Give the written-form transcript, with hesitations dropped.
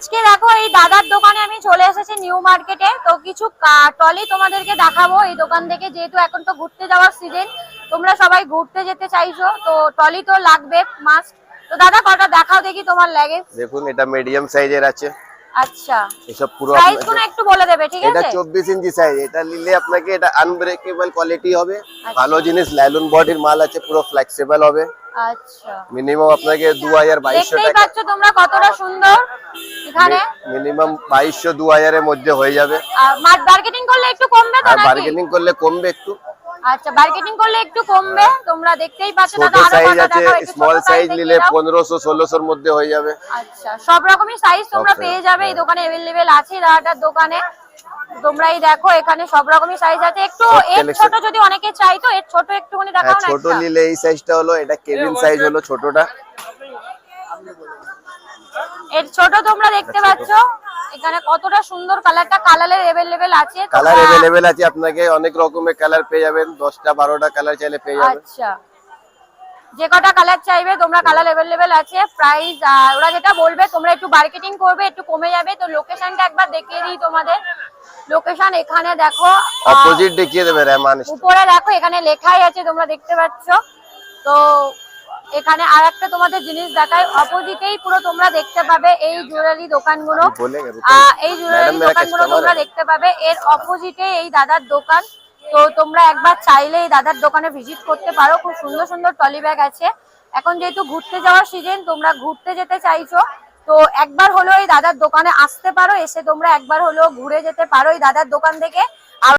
আজকে দেখো এই দাদার দোকানে আমি চলে এসেছি নিউ মার্কেটে। তো কিছু টলি তোমাদেরকে দেখাবো এই দোকান থেকে, যেহেতু এখন তো ঘুরতে যাওয়ার সিজন, তোমরা সবাই ঘুরতে যেতে চাইছো, তো টলি তো লাগবে মাস্ট। তো দাদা কটা দেখাও দেখি তোমার লাগেজ। দেখুন এটা মিডিয়াম সাইজের আছে। আচ্ছা, এসব পুরো সাইজ গুলো একটু বলে দেবে, ঠিক এটা আছে? 24 ইঞ্চি সাইজ। এটা নিলে আপনাকে এটা আনব্রেকেবল কোয়ালিটি হবে, ভালো জিনিস, লাইলন বডির মাল আছে, পুরো ফ্লেক্সিবল হবে। আচ্ছা, মিনিমাম আপনাকে 2200 দেখতেই টাকা। পাচ্ছ তোমরা কতটা সুন্দর। এখানে মিনিমাম 2200-2000 এর মধ্যে হয়ে যাবে। মার্কেটিং করলে একটু কমবে তো আর নাকি? বার্গেনিং করলে কমবে একটু। আচ্ছা, মার্কেটিং করলে একটু কমবে। তোমরা দেখতেই পাচ্ছ ছোট দাদা, আরো সাইজ কটা আছে, দেখাও, একটু স্মল ছোট সাইজ সাইজ নিলে 1500-1600 এর মধ্যে হয়ে যাবে। আচ্ছা, সব রকমই সাইজ তোমরা পেয়ে যাবে এই দোকানে, अवेलेबल আছে দাদাটার দোকানে। তোমরা এই দেখো এখানে সব রকমই সাইজ আছে। একটু এর ছোট যদি অনেকে চাই তো এর ছোট একটুখানি দেখাও না। ছোট নিলে এই সাইজটা হলো, এটা কেবিন সাইজ হলো ছোটটা। এর ছোট তোমরা দেখতে পাচ্ছ এখানে কতটা সুন্দর, কালারটা কালারের अवेलेबल আছে। কালার अवेलेबल আছে, আপনাকে অনেক রকমের কালার পেয়ে যাবেন, 10টা-12টা কালার চাইলে পেয়ে যাবেন। আচ্ছা, যে কটা কালার চাইবে তোমরা কালার अवेलेबल আছে। প্রাইস ওরা যেটা বলবে তোমরা একটু মার্কেটিং করবে, একটু কমে যাবে। তো লোকেশনটা একবার দেখিয়ে দিই তোমাদের। লোকেশন এখানে দেখো, অপোজিট দেখিয়ে দেবে রেমান। উপরে দেখো এখানে লেখাই আছে, তোমরা দেখতে পাচ্ছ। তো এখানে আরেকটা তোমাদের জিনিস দেখাই, অপোজিটেই পুরো তোমরা দেখতে পাবে এই জুয়েলারি দোকানগুলো। এই জুয়েলারি দোকানগুলো তোমরা দেখতে পাবে, এর অপোজিটে এই দাদার দোকান। তো তোমরা একবার চাইলে এই দাদার দোকানে ভিজিট করতে পারো। খুব সুন্দর সুন্দর টলি ব্যাগ আছে। এখন যেহেতু ঘুরতে যাওয়ার সিজন, তোমরা ঘুরতে যেতে চাইছো, তো একবার হলো এই দাদার দোকানে আসতে পারো। এসে তোমরা একবার হলো ঘুরে যেতে পারো এই দাদার দোকান থেকে।